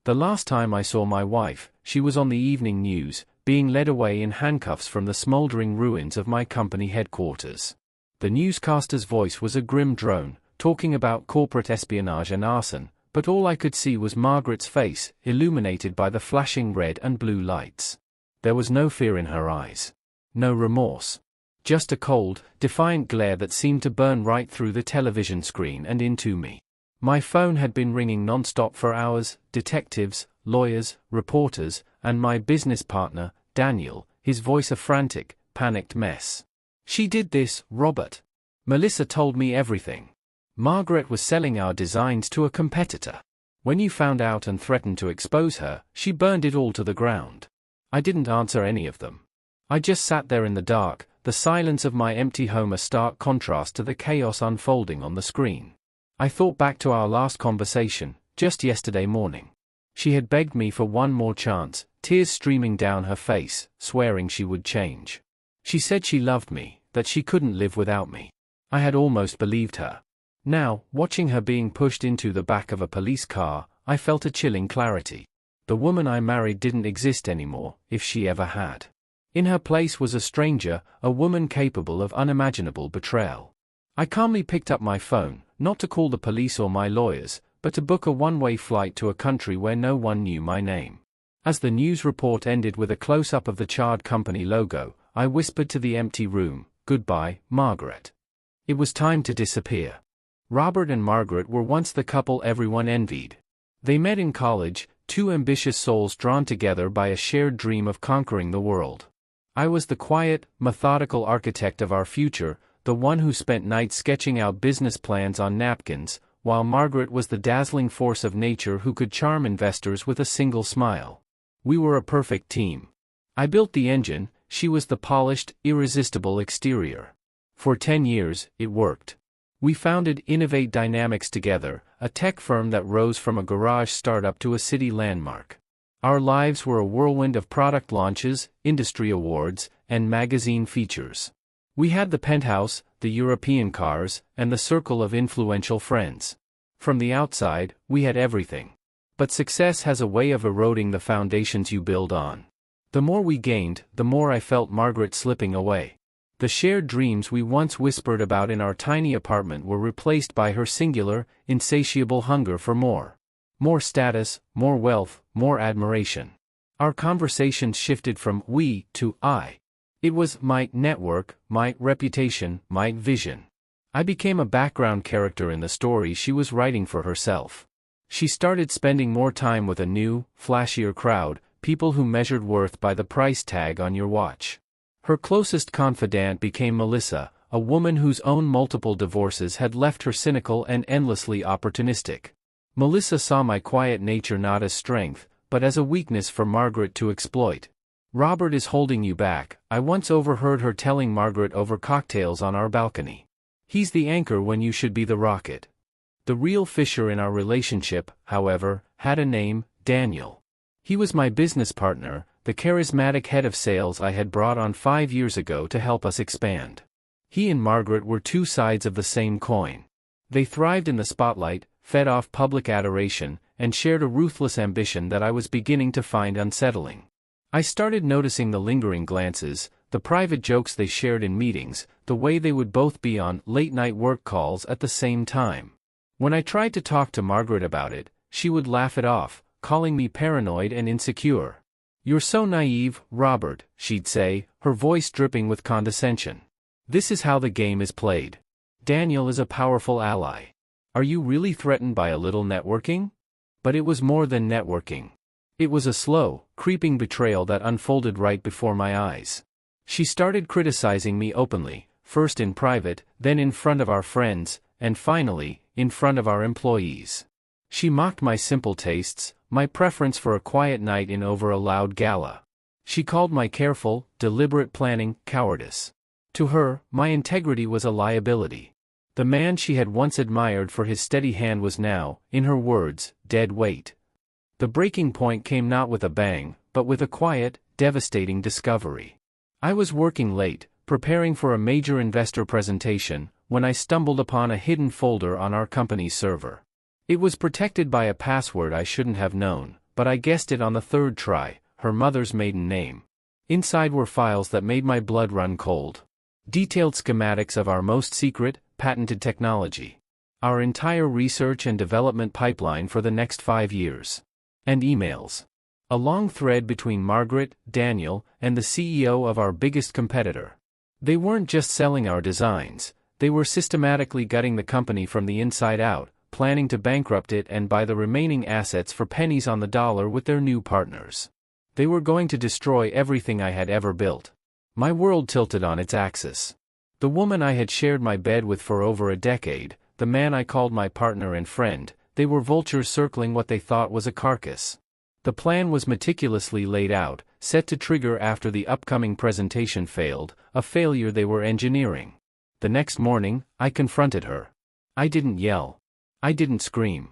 The last time I saw my wife, she was on the evening news, being led away in handcuffs from the smoldering ruins of my company headquarters. The newscaster's voice was a grim drone, talking about corporate espionage and arson, but all I could see was Margaret's face, illuminated by the flashing red and blue lights. There was no fear in her eyes. No remorse. Just a cold, defiant glare that seemed to burn right through the television screen and into me. My phone had been ringing non-stop for hours, detectives, lawyers, reporters, and my business partner, Daniel, his voice a frantic, panicked mess. "She did this, Robert. Melissa told me everything. Margaret was selling our designs to a competitor. When you found out and threatened to expose her, she burned it all to the ground." I didn't answer any of them. I just sat there in the dark, the silence of my empty home a stark contrast to the chaos unfolding on the screen. I thought back to our last conversation, just yesterday morning. She had begged me for one more chance, tears streaming down her face, swearing she would change. She said she loved me, that she couldn't live without me. I had almost believed her. Now, watching her being pushed into the back of a police car, I felt a chilling clarity. The woman I married didn't exist anymore, if she ever had. In her place was a stranger, a woman capable of unimaginable betrayal. I calmly picked up my phone, not to call the police or my lawyers, but to book a one-way flight to a country where no one knew my name. As the news report ended with a close-up of the charred company logo, I whispered to the empty room, "Goodbye, Margaret." It was time to disappear. Robert and Margaret were once the couple everyone envied. They met in college, two ambitious souls drawn together by a shared dream of conquering the world. I was the quiet, methodical architect of our future, the one who spent nights sketching out business plans on napkins, while Margaret was the dazzling force of nature who could charm investors with a single smile. We were a perfect team. I built the engine, she was the polished, irresistible exterior. For 10 years, it worked. We founded Innovate Dynamics together, a tech firm that rose from a garage startup to a city landmark. Our lives were a whirlwind of product launches, industry awards, and magazine features. We had the penthouse, the European cars, and the circle of influential friends. From the outside, we had everything. But success has a way of eroding the foundations you build on. The more we gained, the more I felt Margaret slipping away. The shared dreams we once whispered about in our tiny apartment were replaced by her singular, insatiable hunger for more. More status, more wealth, more admiration. Our conversations shifted from we to I. It was my network, my reputation, my vision. I became a background character in the story she was writing for herself. She started spending more time with a new, flashier crowd, people who measured worth by the price tag on your watch. Her closest confidant became Melissa, a woman whose own multiple divorces had left her cynical and endlessly opportunistic. Melissa saw my quiet nature not as strength, but as a weakness for Margaret to exploit. "Robert is holding you back," I once overheard her telling Margaret over cocktails on our balcony. "He's the anchor when you should be the rocket." The real fissure in our relationship, however, had a name, Daniel. He was my business partner, the charismatic head of sales I had brought on 5 years ago to help us expand. He and Margaret were two sides of the same coin. They thrived in the spotlight, fed off public adoration, and shared a ruthless ambition that I was beginning to find unsettling. I started noticing the lingering glances, the private jokes they shared in meetings, the way they would both be on late-night work calls at the same time. When I tried to talk to Margaret about it, she would laugh it off, calling me paranoid and insecure. "You're so naive, Robert," she'd say, her voice dripping with condescension. "This is how the game is played. Daniel is a powerful ally. Are you really threatened by a little networking?" But it was more than networking. It was a slow, creeping betrayal that unfolded right before my eyes. She started criticizing me openly, first in private, then in front of our friends, and finally, in front of our employees. She mocked my simple tastes, my preference for a quiet night in over a loud gala. She called my careful, deliberate planning cowardice. To her, my integrity was a liability. The man she had once admired for his steady hand was now, in her words, dead weight. The breaking point came not with a bang, but with a quiet, devastating discovery. I was working late, preparing for a major investor presentation, when I stumbled upon a hidden folder on our company's server. It was protected by a password I shouldn't have known, but I guessed it on the third try: her mother's maiden name. Inside were files that made my blood run cold. Detailed schematics of our most secret, patented technology. Our entire research and development pipeline for the next 5 years. And emails. A long thread between Margaret, Daniel, and the CEO of our biggest competitor. They weren't just selling our designs, they were systematically gutting the company from the inside out, planning to bankrupt it and buy the remaining assets for pennies on the dollar with their new partners. They were going to destroy everything I had ever built. My world tilted on its axis. The woman I had shared my bed with for over a decade, the man I called my partner and friend, they were vultures circling what they thought was a carcass. The plan was meticulously laid out, set to trigger after the upcoming presentation failed, a failure they were engineering. The next morning, I confronted her. I didn't yell. I didn't scream.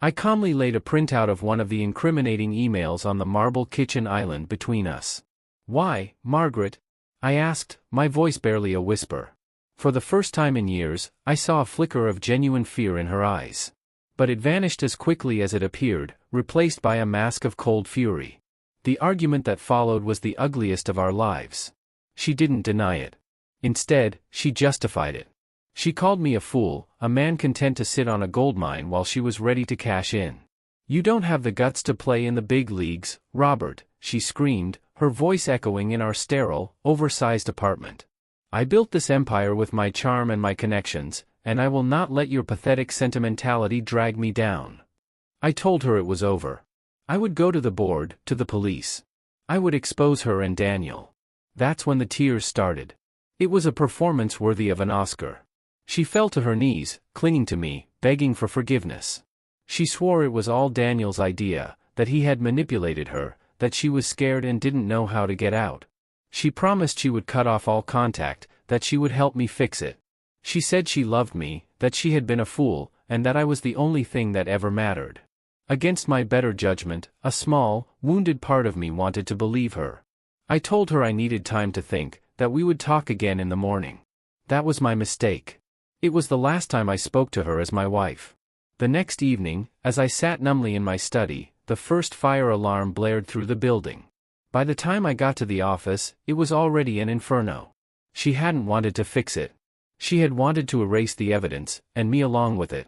I calmly laid a printout of one of the incriminating emails on the marble kitchen island between us. "Why, Margaret?" I asked, my voice barely a whisper. For the first time in years, I saw a flicker of genuine fear in her eyes. But it vanished as quickly as it appeared, replaced by a mask of cold fury. The argument that followed was the ugliest of our lives. She didn't deny it. Instead, she justified it. She called me a fool, a man content to sit on a goldmine while she was ready to cash in. "You don't have the guts to play in the big leagues, Robert," she screamed, her voice echoing in our sterile, oversized apartment. "I built this empire with my charm and my connections, and I will not let your pathetic sentimentality drag me down." I told her it was over. I would go to the board, to the police. I would expose her and Daniel. That's when the tears started. It was a performance worthy of an Oscar. She fell to her knees, clinging to me, begging for forgiveness. She swore it was all Daniel's idea, that he had manipulated her, that she was scared and didn't know how to get out. She promised she would cut off all contact, that she would help me fix it. She said she loved me, that she had been a fool, and that I was the only thing that ever mattered. Against my better judgment, a small, wounded part of me wanted to believe her. I told her I needed time to think, that we would talk again in the morning. That was my mistake. It was the last time I spoke to her as my wife. The next evening, as I sat numbly in my study, the first fire alarm blared through the building. By the time I got to the office, it was already an inferno. She hadn't wanted to fix it. She had wanted to erase the evidence, and me along with it.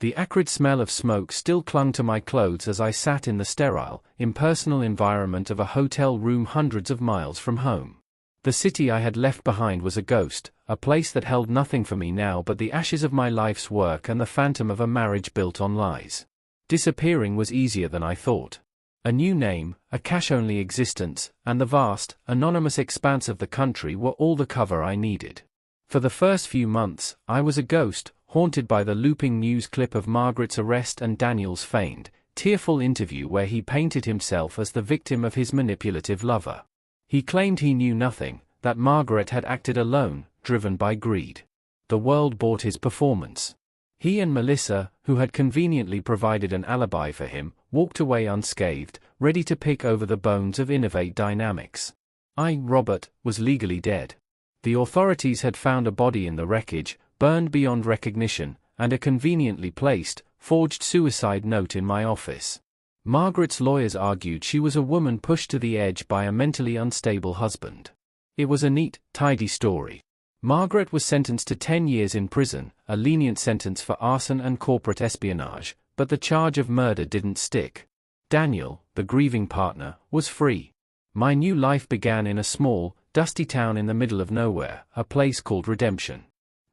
The acrid smell of smoke still clung to my clothes as I sat in the sterile, impersonal environment of a hotel room hundreds of miles from home. The city I had left behind was a ghost, a place that held nothing for me now but the ashes of my life's work and the phantom of a marriage built on lies. Disappearing was easier than I thought. A new name, a cash-only existence, and the vast, anonymous expanse of the country were all the cover I needed. For the first few months, I was a ghost, haunted by the looping news clip of Margaret's arrest and Daniel's feigned, tearful interview where he painted himself as the victim of his manipulative lover. He claimed he knew nothing, that Margaret had acted alone, driven by greed. The world bought his performance. He and Melissa, who had conveniently provided an alibi for him, walked away unscathed, ready to pick over the bones of Innovate Dynamics. I, Robert, was legally dead. The authorities had found a body in the wreckage, burned beyond recognition, and a conveniently placed, forged suicide note in my office. Margaret's lawyers argued she was a woman pushed to the edge by a mentally unstable husband. It was a neat, tidy story. Margaret was sentenced to 10 years in prison, a lenient sentence for arson and corporate espionage, but the charge of murder didn't stick. Daniel, the grieving partner, was free. My new life began in a small, dusty town in the middle of nowhere, a place called Redemption.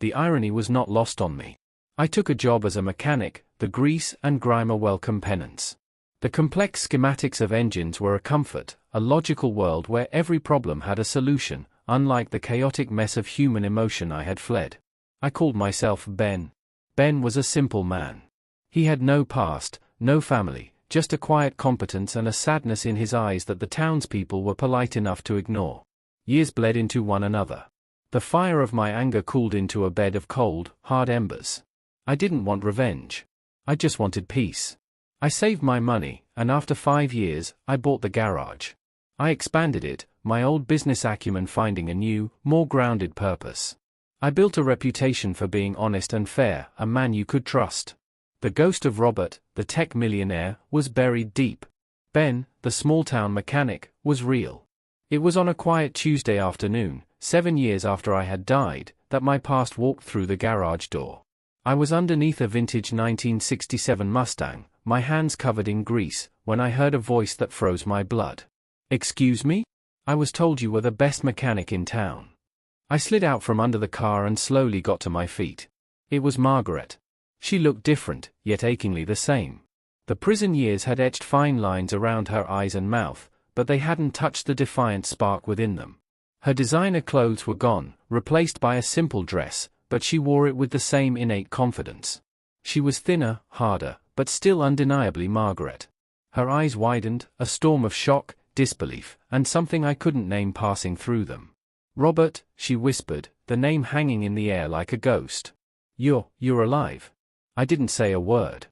The irony was not lost on me. I took a job as a mechanic, the grease and grime a welcome penance. The complex schematics of engines were a comfort, a logical world where every problem had a solution, unlike the chaotic mess of human emotion I had fled. I called myself Ben. Ben was a simple man. He had no past, no family, just a quiet competence and a sadness in his eyes that the townspeople were polite enough to ignore. Years bled into one another. The fire of my anger cooled into a bed of cold, hard embers. I didn't want revenge. I just wanted peace. I saved my money, and after 5 years, I bought the garage. I expanded it, my old business acumen finding a new, more grounded purpose. I built a reputation for being honest and fair, a man you could trust. The ghost of Robert, the tech millionaire, was buried deep. Ben, the small-town mechanic, was real. It was on a quiet Tuesday afternoon, 7 years after I had died, that my past walked through the garage door. I was underneath a vintage 1967 Mustang, my hands covered in grease, when I heard a voice that froze my blood. "Excuse me? I was told you were the best mechanic in town." I slid out from under the car and slowly got to my feet. It was Margaret. She looked different, yet achingly the same. The prison years had etched fine lines around her eyes and mouth, but they hadn't touched the defiant spark within them. Her designer clothes were gone, replaced by a simple dress, but she wore it with the same innate confidence. She was thinner, harder, but still undeniably Margaret. Her eyes widened, a storm of shock, disbelief, and something I couldn't name passing through them. "Robert," she whispered, the name hanging in the air like a ghost. You're alive." I didn't say a word.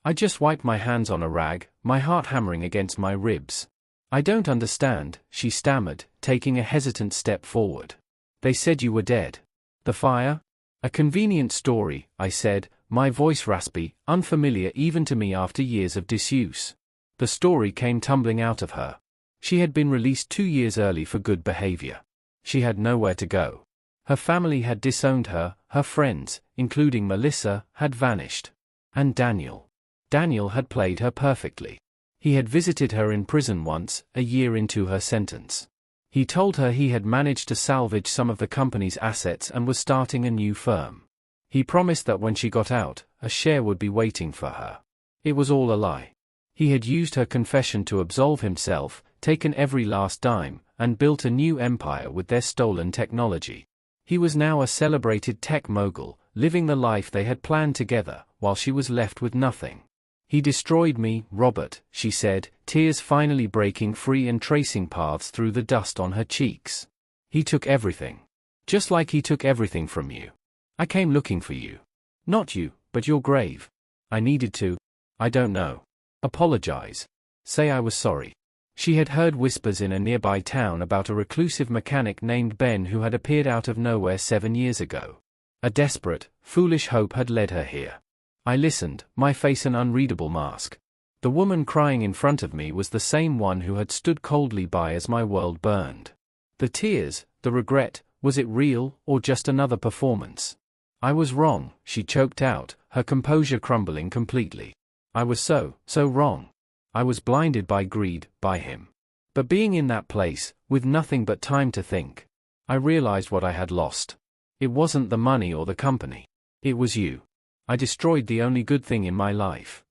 I just wiped my hands on a rag, my heart hammering against my ribs. "I don't understand," she stammered, taking a hesitant step forward. "They said you were dead." "The fire?" "A convenient story," I said, my voice raspy, unfamiliar even to me after years of disuse. The story came tumbling out of her. She had been released 2 years early for good behavior. She had nowhere to go. Her family had disowned her, her friends, including Melissa, had vanished. And Daniel. Daniel had played her perfectly. He had visited her in prison once, a year into her sentence. He told her he had managed to salvage some of the company's assets and was starting a new firm. He promised that when she got out, a share would be waiting for her. It was all a lie. He had used her confession to absolve himself, taken every last dime, and built a new empire with their stolen technology. He was now a celebrated tech mogul, living the life they had planned together, while she was left with nothing. "He destroyed me, Robert," she said, tears finally breaking free and tracing paths through the dust on her cheeks. "He took everything. Just like he took everything from you. I came looking for you. Not you, but your grave. I needed to. I don't know. Apologize. Say I was sorry." She had heard whispers in a nearby town about a reclusive mechanic named Ben who had appeared out of nowhere 7 years ago. A desperate, foolish hope had led her here. I listened, my face an unreadable mask. The woman crying in front of me was the same one who had stood coldly by as my world burned. The tears, the regret, was it real, or just another performance? "I was wrong," she choked out, her composure crumbling completely. "I was so wrong. I was blinded by greed, by him. But being in that place, with nothing but time to think, I realized what I had lost. It wasn't the money or the company. It was you. I destroyed the only good thing in my life."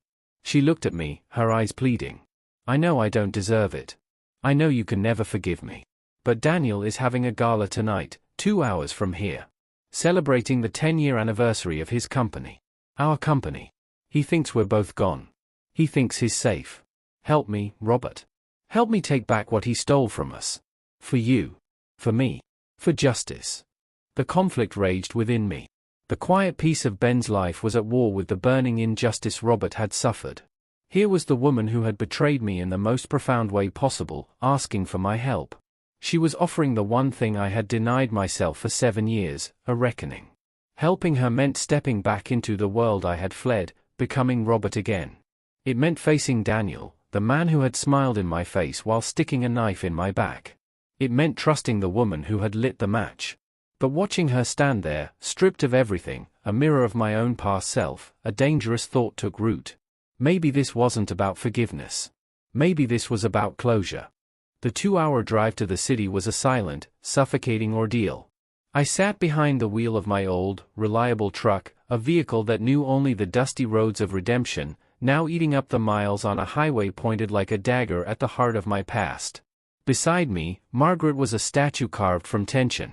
She looked at me, her eyes pleading. "I know I don't deserve it. I know you can never forgive me. But Daniel is having a gala tonight, 2 hours from here. Celebrating the 10-year anniversary of his company. Our company. He thinks we're both gone. He thinks he's safe. Help me, Robert. Help me take back what he stole from us. For you. For me. For justice." The conflict raged within me. The quiet peace of Ben's life was at war with the burning injustice Robert had suffered. Here was the woman who had betrayed me in the most profound way possible, asking for my help. She was offering the one thing I had denied myself for 7 years, a reckoning. Helping her meant stepping back into the world I had fled, becoming Robert again. It meant facing Daniel, the man who had smiled in my face while sticking a knife in my back. It meant trusting the woman who had lit the match. But watching her stand there, stripped of everything, a mirror of my own past self, a dangerous thought took root. Maybe this wasn't about forgiveness. Maybe this was about closure. The 2-hour drive to the city was a silent, suffocating ordeal. I sat behind the wheel of my old, reliable truck, a vehicle that knew only the dusty roads of redemption, now eating up the miles on a highway pointed like a dagger at the heart of my past. Beside me, Margaret was a statue carved from tension.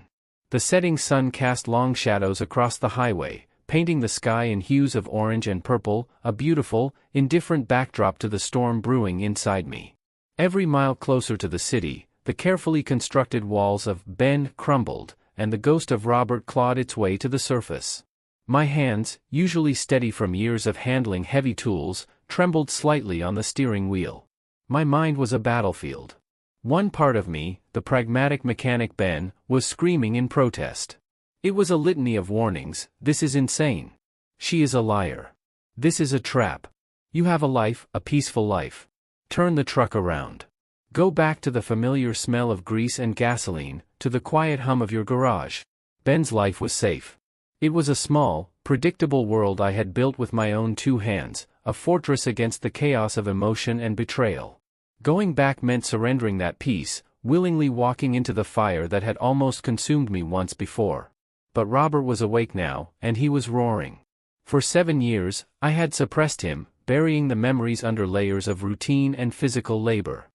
The setting sun cast long shadows across the highway, painting the sky in hues of orange and purple, a beautiful, indifferent backdrop to the storm brewing inside me. Every mile closer to the city, the carefully constructed walls of Ben crumbled, and the ghost of Robert clawed its way to the surface. My hands, usually steady from years of handling heavy tools, trembled slightly on the steering wheel. My mind was a battlefield. One part of me, the pragmatic mechanic Ben, was screaming in protest. It was a litany of warnings: this is insane. She is a liar. This is a trap. You have a life, a peaceful life. Turn the truck around. Go back to the familiar smell of grease and gasoline, to the quiet hum of your garage. Ben's life was safe. It was a small, predictable world I had built with my own 2 hands, a fortress against the chaos of emotion and betrayal. Going back meant surrendering that peace, willingly walking into the fire that had almost consumed me once before. But Robert was awake now, and he was roaring. For 7 years, I had suppressed him, burying the memories under layers of routine and physical labor.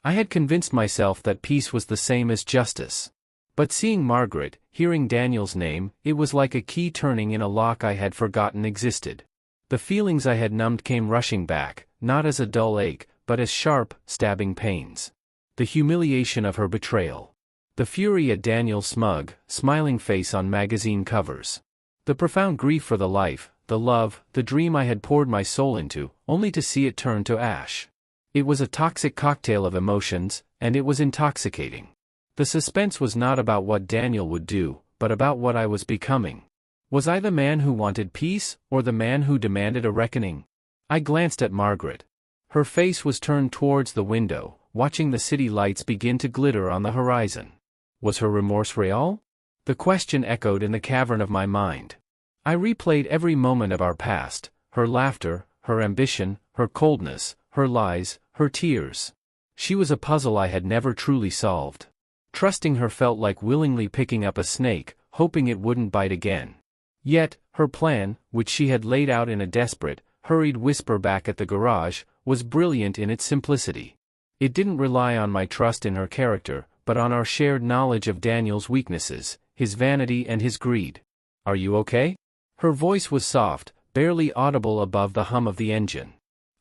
I had convinced myself that peace was the same as justice. But seeing Margaret, hearing Daniel's name, it was like a key turning in a lock I had forgotten existed. The feelings I had numbed came rushing back, not as a dull ache, but as sharp, stabbing pains. The humiliation of her betrayal. The fury at Daniel's smug, smiling face on magazine covers. The profound grief for the life, the love, the dream I had poured my soul into, only to see it turn to ash. It was a toxic cocktail of emotions, and it was intoxicating. The suspense was not about what Daniel would do, but about what I was becoming. Was I the man who wanted peace, or the man who demanded a reckoning? I glanced at Margaret. Her face was turned towards the window, watching the city lights begin to glitter on the horizon. Was her remorse real? The question echoed in the cavern of my mind. I replayed every moment of our past, her laughter, her ambition, her coldness, her lies, her tears. She was a puzzle I had never truly solved. Trusting her felt like willingly picking up a snake, hoping it wouldn't bite again. Yet, her plan, which she had laid out in a desperate, hurried whisper back at the garage, was brilliant in its simplicity. It didn't rely on my trust in her character, but on our shared knowledge of Daniel's weaknesses, his vanity and his greed. Are you okay? Her voice was soft, barely audible above the hum of the engine.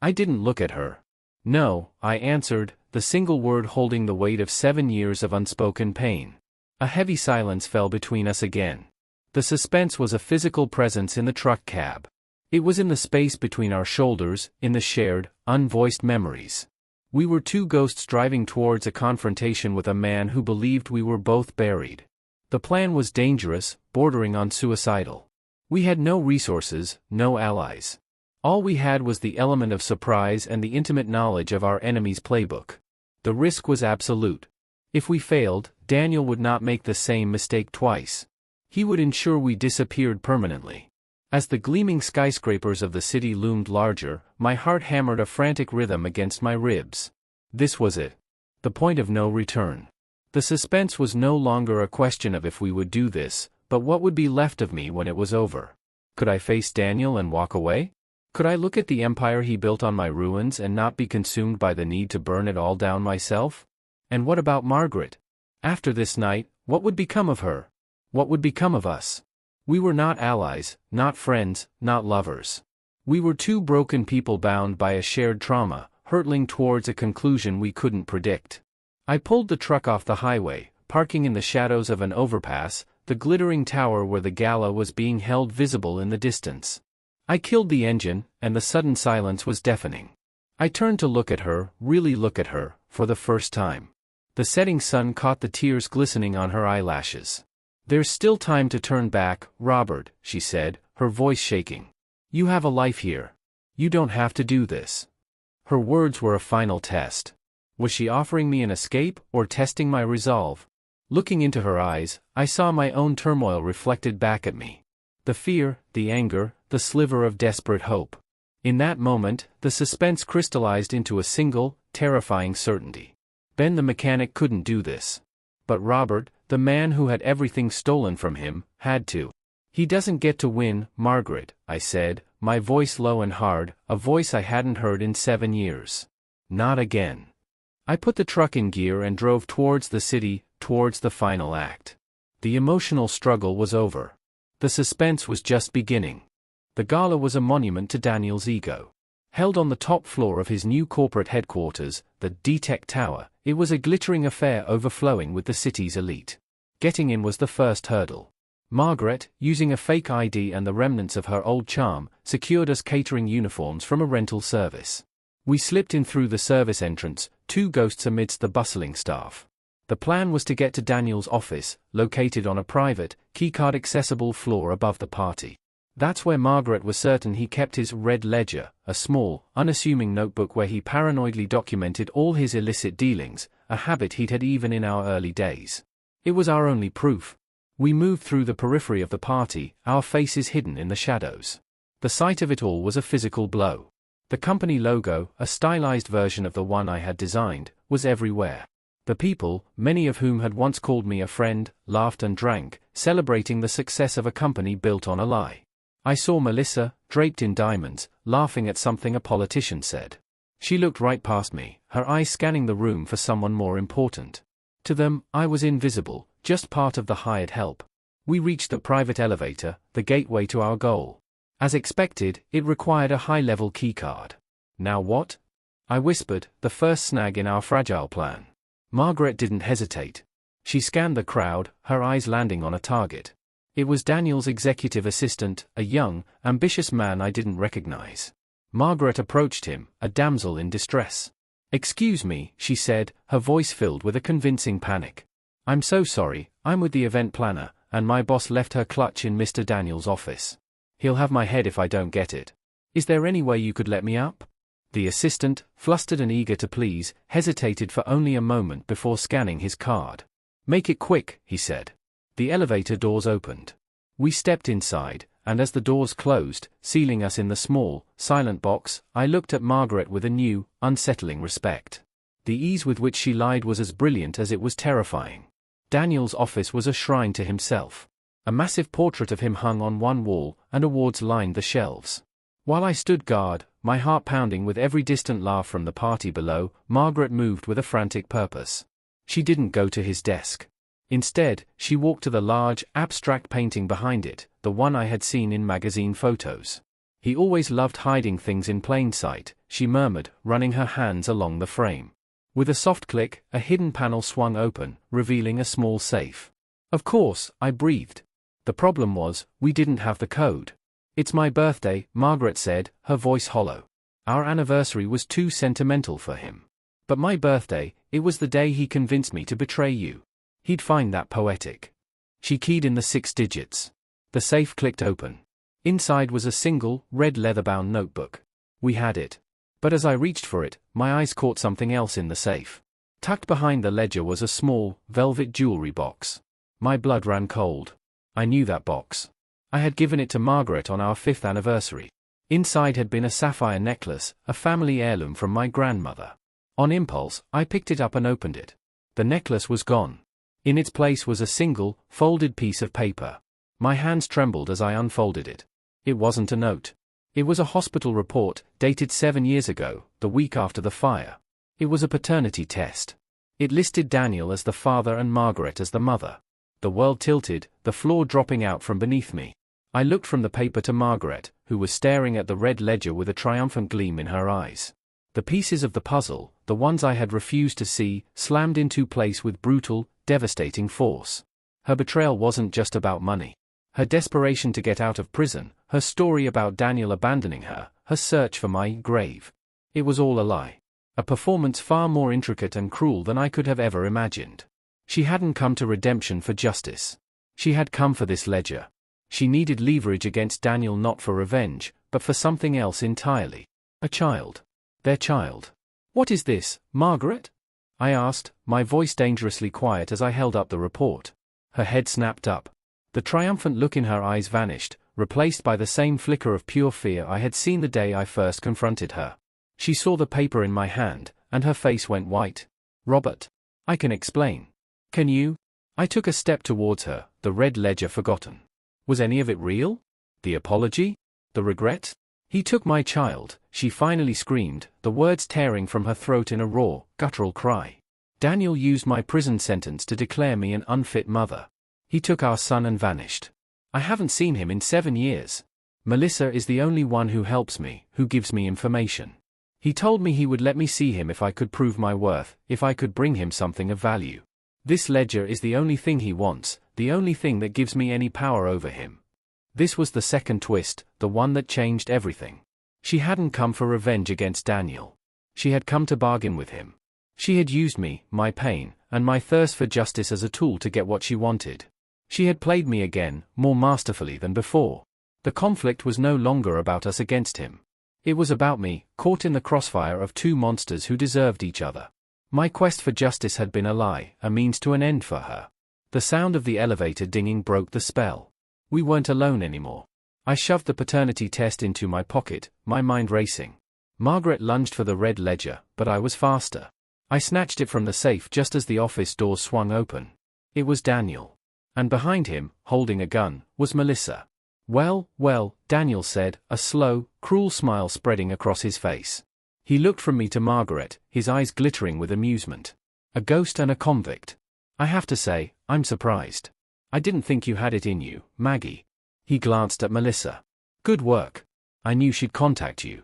I didn't look at her. No, I answered, the single word holding the weight of 7 years of unspoken pain. A heavy silence fell between us again. The suspense was a physical presence in the truck cab. It was in the space between our shoulders, in the shared, unvoiced memories. We were 2 ghosts driving towards a confrontation with a man who believed we were both buried. The plan was dangerous, bordering on suicidal. We had no resources, no allies. All we had was the element of surprise and the intimate knowledge of our enemy's playbook. The risk was absolute. If we failed, Daniel would not make the same mistake twice. He would ensure we disappeared permanently. As the gleaming skyscrapers of the city loomed larger, my heart hammered a frantic rhythm against my ribs. This was it. The point of no return. The suspense was no longer a question of if we would do this, but what would be left of me when it was over. Could I face Daniel and walk away? Could I look at the empire he built on my ruins and not be consumed by the need to burn it all down myself? And what about Margaret? After this night, what would become of her? What would become of us? We were not allies, not friends, not lovers. We were 2 broken people bound by a shared trauma, hurtling towards a conclusion we couldn't predict. I pulled the truck off the highway, parking in the shadows of an overpass, the glittering tower where the gala was being held visible in the distance. I killed the engine, and the sudden silence was deafening. I turned to look at her, really look at her, for the first time. The setting sun caught the tears glistening on her eyelashes. There's still time to turn back, Robert, she said, her voice shaking. You have a life here. You don't have to do this. Her words were a final test. Was she offering me an escape, or testing my resolve? Looking into her eyes, I saw my own turmoil reflected back at me. The fear, the anger, the sliver of desperate hope. In that moment, the suspense crystallized into a single, terrifying certainty. Ben the mechanic couldn't do this. But Robert, the man who had everything stolen from him, had to. He doesn't get to win, Margaret, I said, my voice low and hard, a voice I hadn't heard in 7 years. Not again. I put the truck in gear and drove towards the city, towards the final act. The emotional struggle was over. The suspense was just beginning. The gala was a monument to Daniel's ego. Held on the top floor of his new corporate headquarters, the D-Tech Tower, it was a glittering affair overflowing with the city's elite. Getting in was the first hurdle. Margaret, using a fake ID and the remnants of her old charm, secured us catering uniforms from a rental service. We slipped in through the service entrance, 2 ghosts amidst the bustling staff. The plan was to get to Daniel's office, located on a private, keycard-accessible floor above the party. That's where Margaret was certain he kept his red ledger, a small, unassuming notebook where he paranoidly documented all his illicit dealings, a habit he'd had even in our early days. It was our only proof. We moved through the periphery of the party, our faces hidden in the shadows. The sight of it all was a physical blow. The company logo, a stylized version of the one I had designed, was everywhere. The people, many of whom had once called me a friend, laughed and drank, celebrating the success of a company built on a lie. I saw Melissa, draped in diamonds, laughing at something a politician said. She looked right past me, her eyes scanning the room for someone more important. To them, I was invisible, just part of the hired help. We reached the private elevator, the gateway to our goal. As expected, it required a high-level keycard. Now what? I whispered, the first snag in our fragile plan. Margaret didn't hesitate. She scanned the crowd, her eyes landing on a target. It was Daniel's executive assistant, a young, ambitious man I didn't recognize. Margaret approached him, a damsel in distress. "Excuse me," she said, her voice filled with a convincing panic. "I'm so sorry, I'm with the event planner, and my boss left her clutch in Mr. Daniel's office. He'll have my head if I don't get it. Is there any way you could let me up?" The assistant, flustered and eager to please, hesitated for only a moment before scanning his card. "Make it quick," he said. The elevator doors opened. We stepped inside, and as the doors closed, sealing us in the small, silent box, I looked at Margaret with a new, unsettling respect. The ease with which she lied was as brilliant as it was terrifying. Daniel's office was a shrine to himself. A massive portrait of him hung on one wall, and awards lined the shelves. While I stood guard, my heart pounding with every distant laugh from the party below, Margaret moved with a frantic purpose. She didn't go to his desk. Instead, she walked to the large, abstract painting behind it, the one I had seen in magazine photos. "He always loved hiding things in plain sight," she murmured, running her hands along the frame. With a soft click, a hidden panel swung open, revealing a small safe. "Of course," I breathed. The problem was, we didn't have the code. "It's my birthday," Margaret said, her voice hollow. "Our anniversary was too sentimental for him. But my birthday, it was the day he convinced me to betray you. He'd find that poetic." She keyed in the 6 digits. The safe clicked open. Inside was a single, red leather-bound notebook. We had it. But as I reached for it, my eyes caught something else in the safe. Tucked behind the ledger was a small, velvet jewelry box. My blood ran cold. I knew that box. I had given it to Margaret on our 5th anniversary. Inside had been a sapphire necklace, a family heirloom from my grandmother. On impulse, I picked it up and opened it. The necklace was gone. In its place was a single, folded piece of paper. My hands trembled as I unfolded it. It wasn't a note. It was a hospital report, dated 7 years ago, the week after the fire. It was a paternity test. It listed Daniel as the father and Margaret as the mother. The world tilted, the floor dropping out from beneath me. I looked from the paper to Margaret, who was staring at the red ledger with a triumphant gleam in her eyes. The pieces of the puzzle, the ones I had refused to see, slammed into place with brutal, devastating force. Her betrayal wasn't just about money. Her desperation to get out of prison, her story about Daniel abandoning her, her search for my grave. It was all a lie. A performance far more intricate and cruel than I could have ever imagined. She hadn't come to redemption for justice. She had come for this ledger. She needed leverage against Daniel, not for revenge, but for something else entirely. A child. Their child. "What is this, Margaret?" I asked, my voice dangerously quiet as I held up the report. Her head snapped up. The triumphant look in her eyes vanished, replaced by the same flicker of pure fear I had seen the day I first confronted her. She saw the paper in my hand, and her face went white. "Robert. I can explain. Can you?" I took a step towards her, the red ledger forgotten. Was any of it real? The apology? The regret? "He took my child," she finally screamed, the words tearing from her throat in a raw, guttural cry. "Daniel used my prison sentence to declare me an unfit mother. He took our son and vanished. I haven't seen him in 7 years. Melissa is the only one who helps me, who gives me information. He told me he would let me see him if I could prove my worth, if I could bring him something of value. This ledger is the only thing he wants, the only thing that gives me any power over him." This was the second twist, the one that changed everything. She hadn't come for revenge against Daniel. She had come to bargain with him. She had used me, my pain, and my thirst for justice as a tool to get what she wanted. She had played me again, more masterfully than before. The conflict was no longer about us against him. It was about me, caught in the crossfire of two monsters who deserved each other. My quest for justice had been a lie, a means to an end for her. The sound of the elevator dinging broke the spell. We weren't alone anymore. I shoved the paternity test into my pocket, my mind racing. Margaret lunged for the red ledger, but I was faster. I snatched it from the safe just as the office doors swung open. It was Daniel. And behind him, holding a gun, was Melissa. Well, Daniel said, a slow, cruel smile spreading across his face. He looked from me to Margaret, his eyes glittering with amusement. A ghost and a convict. I have to say, I'm surprised. I didn't think you had it in you, Maggie. He glanced at Melissa. Good work. I knew she'd contact you.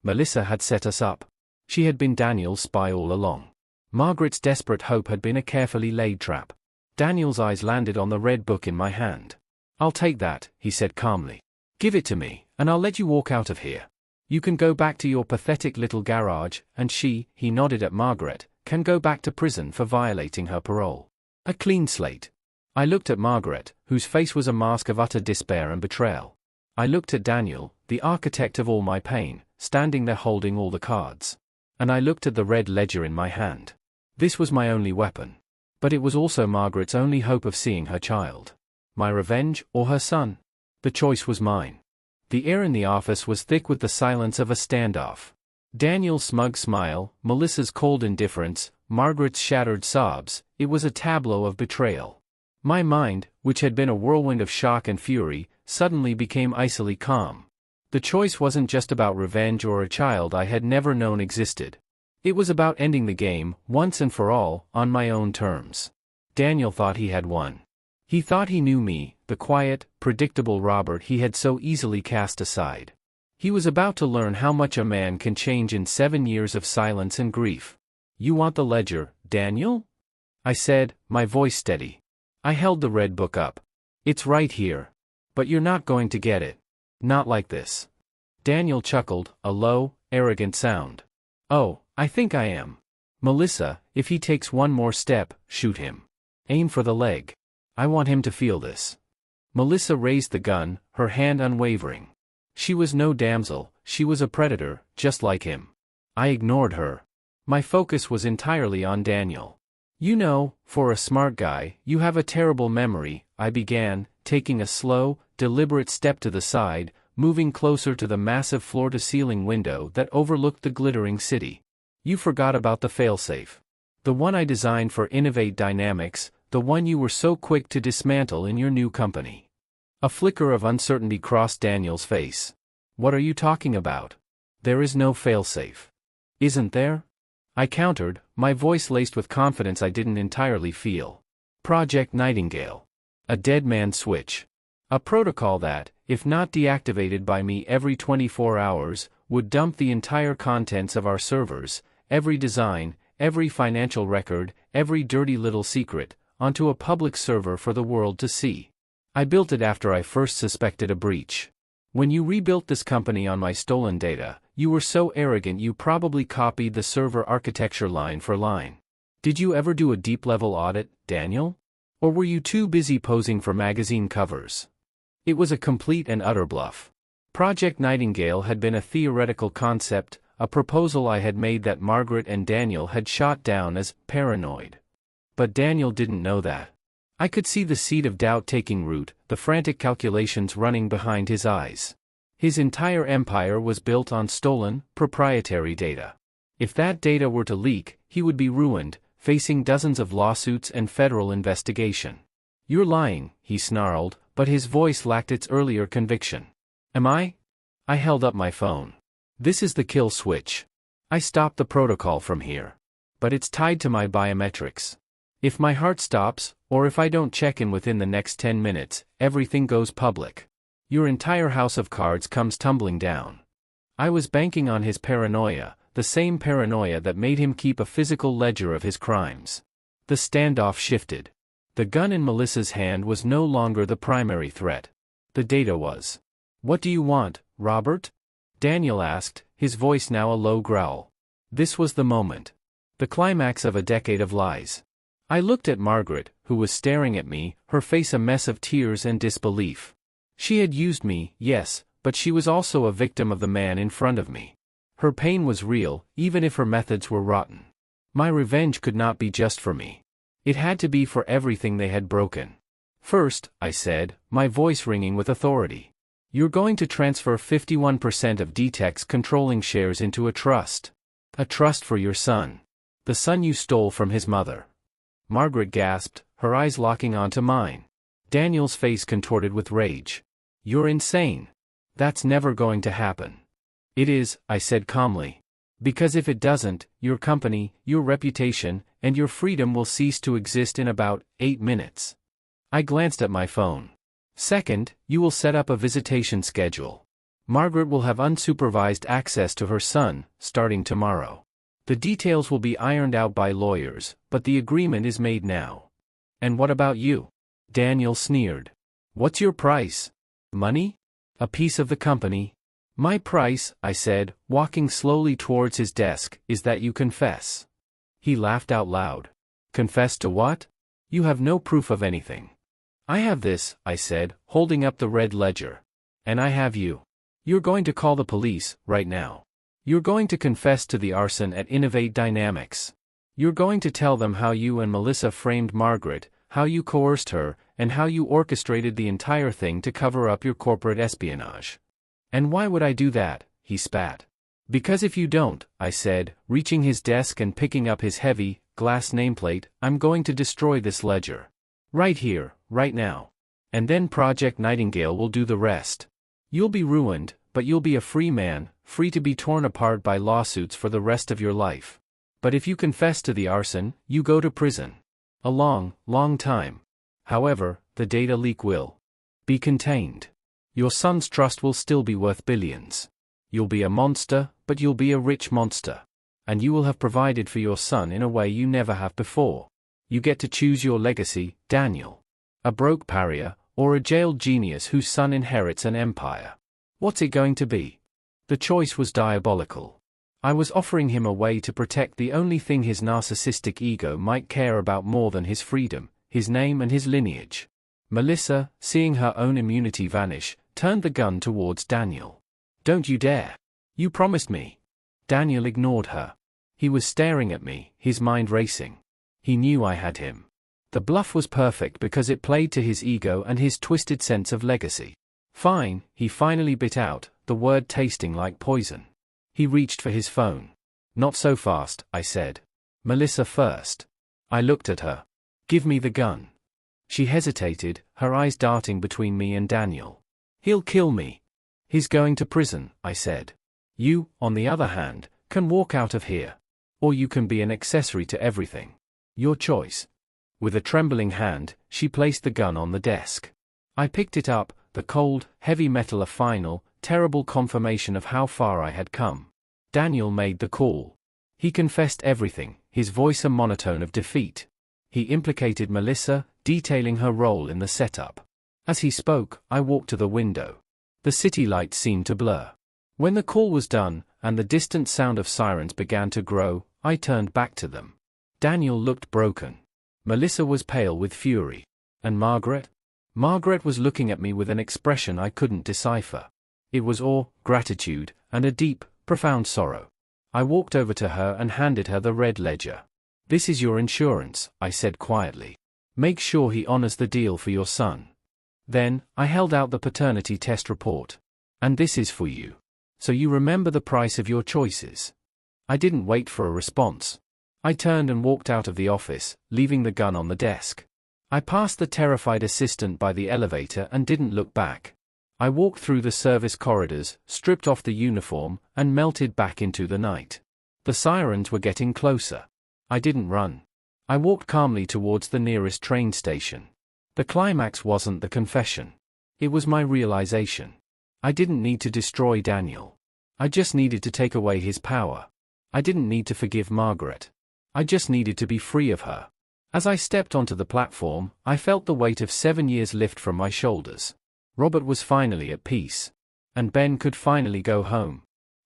Melissa had set us up. She had been Daniel's spy all along. Margaret's desperate hope had been a carefully laid trap. Daniel's eyes landed on the red book in my hand. I'll take that, he said calmly. Give it to me, and I'll let you walk out of here. You can go back to your pathetic little garage, and she, he nodded at Margaret, can go back to prison for violating her parole. A clean slate. I looked at Margaret, whose face was a mask of utter despair and betrayal. I looked at Daniel, the architect of all my pain, standing there holding all the cards. And I looked at the red ledger in my hand. This was my only weapon. But it was also Margaret's only hope of seeing her child. My revenge, or her son? The choice was mine. The air in the office was thick with the silence of a standoff. Daniel's smug smile, Melissa's cold indifference, Margaret's shattered sobs, it was a tableau of betrayal. My mind, which had been a whirlwind of shock and fury, suddenly became icily calm. The choice wasn't just about revenge or a child I had never known existed. It was about ending the game, once and for all, on my own terms. Daniel thought he had won. He thought he knew me, the quiet, predictable Robert he had so easily cast aside. He was about to learn how much a man can change in 7 years of silence and grief. You want the ledger, Daniel? I said, my voice steady. I held the red book up. It's right here. But you're not going to get it. Not like this. Daniel chuckled, a low, arrogant sound. Oh, I think I am. Melissa, if he takes one more step, shoot him. Aim for the leg. I want him to feel this. Melissa raised the gun, her hand unwavering. She was no damsel, she was a predator, just like him. I ignored her. My focus was entirely on Daniel. You know, for a smart guy, you have a terrible memory, I began, taking a slow, deliberate step to the side, moving closer to the massive floor-to-ceiling window that overlooked the glittering city. You forgot about the failsafe. The one I designed for Innovate Dynamics, the one you were so quick to dismantle in your new company. A flicker of uncertainty crossed Daniel's face. What are you talking about? There is no failsafe. Isn't there? I countered, my voice laced with confidence I didn't entirely feel. Project Nightingale. A dead man switch. A protocol that, if not deactivated by me every 24 hours, would dump the entire contents of our servers, every design, every financial record, every dirty little secret, onto a public server for the world to see. I built it after I first suspected a breach. When you rebuilt this company on my stolen data, you were so arrogant you probably copied the server architecture line for line. Did you ever do a deep-level audit, Daniel? Or were you too busy posing for magazine covers? It was a complete and utter bluff. Project Nightingale had been a theoretical concept, a proposal I had made that Margaret and Daniel had shot down as paranoid. But Daniel didn't know that. I could see the seed of doubt taking root, the frantic calculations running behind his eyes. His entire empire was built on stolen, proprietary data. If that data were to leak, he would be ruined, facing dozens of lawsuits and federal investigation. You're lying, he snarled, but his voice lacked its earlier conviction. Am I? I held up my phone. This is the kill switch. I stopped the protocol from here. But it's tied to my biometrics. If my heart stops, or if I don't check in within the next 10 minutes, everything goes public. Your entire house of cards comes tumbling down. I was banking on his paranoia, the same paranoia that made him keep a physical ledger of his crimes. The standoff shifted. The gun in Melissa's hand was no longer the primary threat. The data was. What do you want, Robert? Daniel asked, his voice now a low growl. This was the moment. The climax of a decade of lies. I looked at Margaret, who was staring at me, her face a mess of tears and disbelief. She had used me, yes, but she was also a victim of the man in front of me. Her pain was real, even if her methods were rotten. My revenge could not be just for me. It had to be for everything they had broken. First, I said, my voice ringing with authority. You're going to transfer 51% of DTEC's controlling shares into a trust. A trust for your son. The son you stole from his mother. Margaret gasped, her eyes locking onto mine. Daniel's face contorted with rage. You're insane. That's never going to happen. It is, I said calmly. Because if it doesn't, your company, your reputation, and your freedom will cease to exist in about 8 minutes. I glanced at my phone. Second, you will set up a visitation schedule. Margaret will have unsupervised access to her son, starting tomorrow. The details will be ironed out by lawyers, but the agreement is made now. And what about you? Daniel sneered. What's your price? Money? A piece of the company? My price, I said, walking slowly towards his desk, is that you confess. He laughed out loud. Confess to what? You have no proof of anything. I have this, I said, holding up the red ledger. And I have you. You're going to call the police, right now. You're going to confess to the arson at Innovate Dynamics. You're going to tell them how you and Melissa framed Margaret, how you coerced her, and how you orchestrated the entire thing to cover up your corporate espionage. And why would I do that? He spat. Because if you don't, I said, reaching his desk and picking up his heavy, glass nameplate, I'm going to destroy this ledger. Right here, right now. And then Project Nightingale will do the rest. You'll be ruined, but you'll be a free man, free to be torn apart by lawsuits for the rest of your life. But if you confess to the arson, you go to prison. A long, long time. However, the data leak will be contained. Your son's trust will still be worth billions. You'll be a monster, but you'll be a rich monster. And you will have provided for your son in a way you never have before. You get to choose your legacy, Daniel. A broke pariah, or a jailed genius whose son inherits an empire. What's it going to be? The choice was diabolical. I was offering him a way to protect the only thing his narcissistic ego might care about more than his freedom, his name and his lineage. Melissa, seeing her own immunity vanish, turned the gun towards Daniel. Don't you dare. You promised me. Daniel ignored her. He was staring at me, his mind racing. He knew I had him. The bluff was perfect because it played to his ego and his twisted sense of legacy. Fine, he finally bit out, the word tasting like poison. He reached for his phone. Not so fast, I said. Melissa first. I looked at her. Give me the gun. She hesitated, her eyes darting between me and Daniel. He'll kill me. He's going to prison, I said. You, on the other hand, can walk out of here. Or you can be an accessory to everything. Your choice. With a trembling hand, she placed the gun on the desk. I picked it up, the cold, heavy metal a final, terrible confirmation of how far I had come. Daniel made the call. He confessed everything, his voice a monotone of defeat. He implicated Melissa, detailing her role in the setup. As he spoke, I walked to the window. The city lights seemed to blur. When the call was done, and the distant sound of sirens began to grow, I turned back to them. Daniel looked broken. Melissa was pale with fury. And Margaret? Margaret was looking at me with an expression I couldn't decipher. It was awe, gratitude, and a deep, profound sorrow. I walked over to her and handed her the red ledger. This is your insurance, I said quietly. Make sure he honors the deal for your son. Then, I held out the paternity test report. And this is for you. So you remember the price of your choices. I didn't wait for a response. I turned and walked out of the office, leaving the gun on the desk. I passed the terrified assistant by the elevator and didn't look back. I walked through the service corridors, stripped off the uniform, and melted back into the night. The sirens were getting closer. I didn't run. I walked calmly towards the nearest train station. The climax wasn't the confession. It was my realization. I didn't need to destroy Daniel. I just needed to take away his power. I didn't need to forgive Margaret. I just needed to be free of her. As I stepped onto the platform, I felt the weight of 7 years lift from my shoulders. Robert was finally at peace. And Ben could finally go home.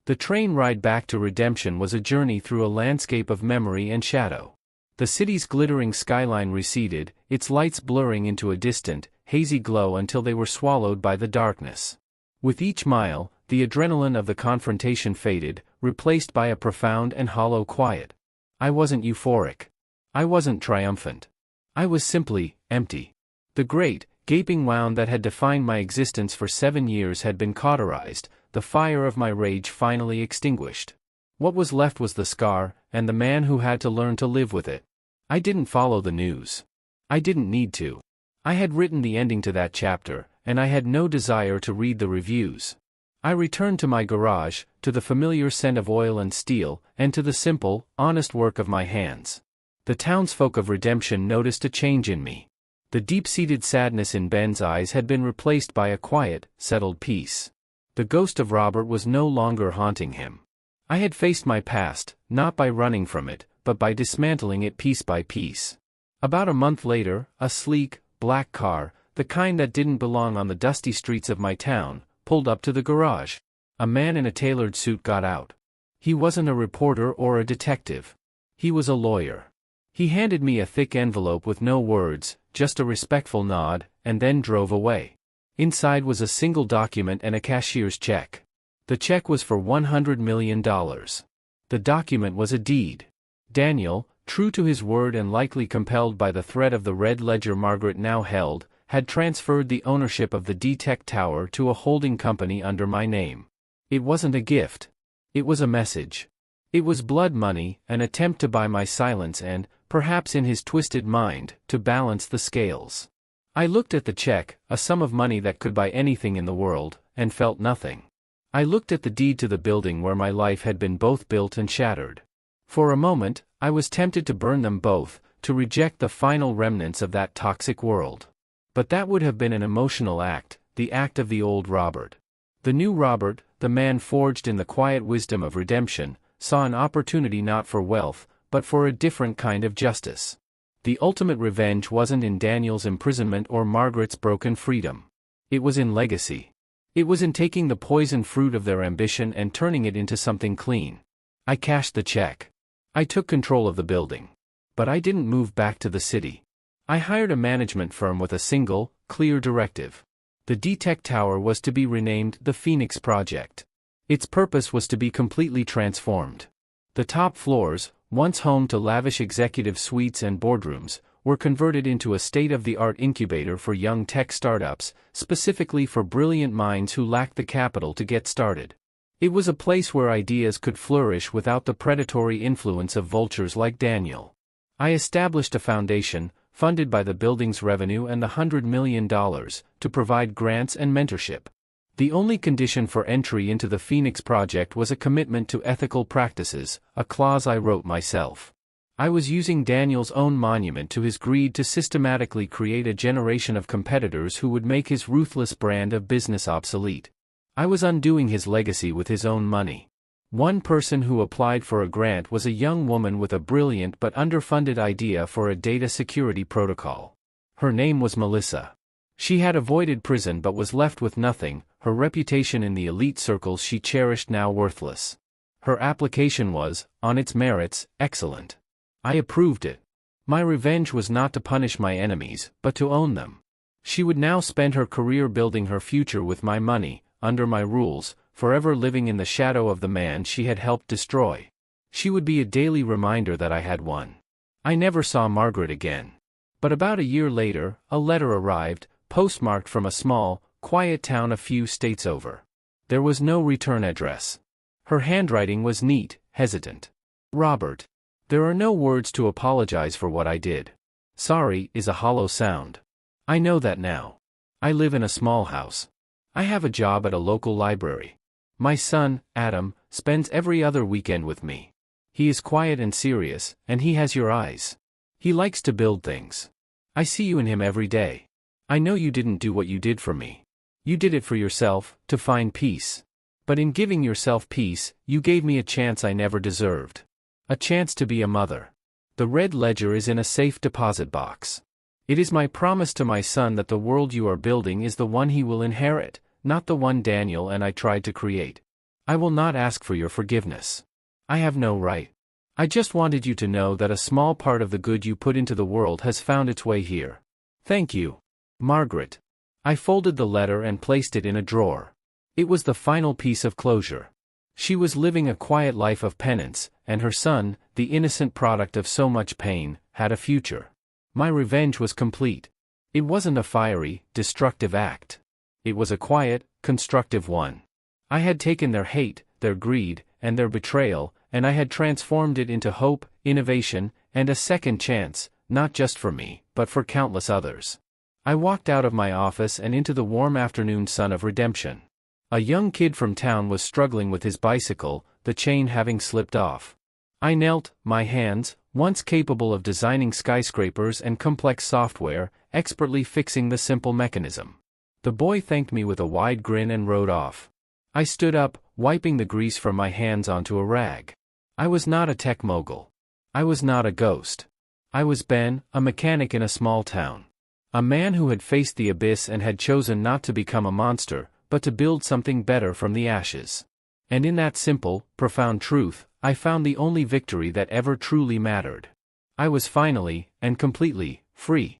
The train ride back to redemption was a journey through a landscape of memory and shadow. The city's glittering skyline receded, its lights blurring into a distant, hazy glow until they were swallowed by the darkness. With each mile, the adrenaline of the confrontation faded, replaced by a profound and hollow quiet. I wasn't euphoric. I wasn't triumphant. I was simply empty. The great, gaping wound that had defined my existence for 7 years had been cauterized, the fire of my rage finally extinguished. What was left was the scar, and the man who had to learn to live with it. I didn't follow the news. I didn't need to. I had written the ending to that chapter, and I had no desire to read the reviews. I returned to my garage, to the familiar scent of oil and steel, and to the simple, honest work of my hands. The townsfolk of Redemption noticed a change in me. The deep-seated sadness in Ben's eyes had been replaced by a quiet, settled peace. The ghost of Robert was no longer haunting him. I had faced my past, not by running from it, but by dismantling it piece by piece. About a month later, a sleek, black car, the kind that didn't belong on the dusty streets of my town, pulled up to the garage. A man in a tailored suit got out. He wasn't a reporter or a detective. He was a lawyer. He handed me a thick envelope with no words, just a respectful nod, and then drove away. Inside was a single document and a cashier's check. The check was for $100 million. The document was a deed. Daniel, true to his word and likely compelled by the threat of the red ledger Margaret now held, had transferred the ownership of the D-Tech Tower to a holding company under my name. It wasn't a gift. It was a message. It was blood money, an attempt to buy my silence and, perhaps in his twisted mind, to balance the scales. I looked at the check, a sum of money that could buy anything in the world, and felt nothing. I looked at the deed to the building where my life had been both built and shattered. For a moment, I was tempted to burn them both, to reject the final remnants of that toxic world. But that would have been an emotional act, the act of the old Robert. The new Robert, the man forged in the quiet wisdom of redemption, saw an opportunity not for wealth, but for a different kind of justice. The ultimate revenge wasn't in Daniel's imprisonment or Margaret's broken freedom. It was in legacy. It was in taking the poison fruit of their ambition and turning it into something clean. I cashed the check. I took control of the building. But I didn't move back to the city. I hired a management firm with a single, clear directive. The D-Tech Tower was to be renamed the Phoenix Project. Its purpose was to be completely transformed. The top floors, once home to lavish executive suites and boardrooms, were converted into a state-of-the-art incubator for young tech startups, specifically for brilliant minds who lacked the capital to get started. It was a place where ideas could flourish without the predatory influence of vultures like Daniel. I established a foundation, funded by the building's revenue and the $100 million, to provide grants and mentorship. The only condition for entry into the Phoenix Project was a commitment to ethical practices, a clause I wrote myself. I was using Daniel's own monument to his greed to systematically create a generation of competitors who would make his ruthless brand of business obsolete. I was undoing his legacy with his own money. One person who applied for a grant was a young woman with a brilliant but underfunded idea for a data security protocol. Her name was Melissa. She had avoided prison but was left with nothing, her reputation in the elite circles she cherished now worthless. Her application was, on its merits, excellent. I approved it. My revenge was not to punish my enemies, but to own them. She would now spend her career building her future with my money, under my rules, forever living in the shadow of the man she had helped destroy. She would be a daily reminder that I had won. I never saw Margaret again. But about a year later, a letter arrived, postmarked from a small, quiet town a few states over. There was no return address. Her handwriting was neat, hesitant. Robert. There are no words to apologize for what I did. Sorry is a hollow sound. I know that now. I live in a small house. I have a job at a local library. My son, Adam, spends every other weekend with me. He is quiet and serious, and he has your eyes. He likes to build things. I see you in him every day. I know you didn't do what you did for me. You did it for yourself, to find peace. But in giving yourself peace, you gave me a chance I never deserved. A chance to be a mother. The red ledger is in a safe deposit box. It is my promise to my son that the world you are building is the one he will inherit, not the one Daniel and I tried to create. I will not ask for your forgiveness. I have no right. I just wanted you to know that a small part of the good you put into the world has found its way here. Thank you, Margaret. I folded the letter and placed it in a drawer. It was the final piece of closure. She was living a quiet life of penance, and her son, the innocent product of so much pain, had a future. My revenge was complete. It wasn't a fiery, destructive act. It was a quiet, constructive one. I had taken their hate, their greed, and their betrayal, and I had transformed it into hope, innovation, and a second chance, not just for me, but for countless others. I walked out of my office and into the warm afternoon sun of redemption. A young kid from town was struggling with his bicycle, the chain having slipped off. I knelt, my hands, once capable of designing skyscrapers and complex software, expertly fixing the simple mechanism. The boy thanked me with a wide grin and rode off. I stood up, wiping the grease from my hands onto a rag. I was not a tech mogul. I was not a ghost. I was Ben, a mechanic in a small town. A man who had faced the abyss and had chosen not to become a monster, but to build something better from the ashes. And in that simple, profound truth, I found the only victory that ever truly mattered. I was finally, and completely, free.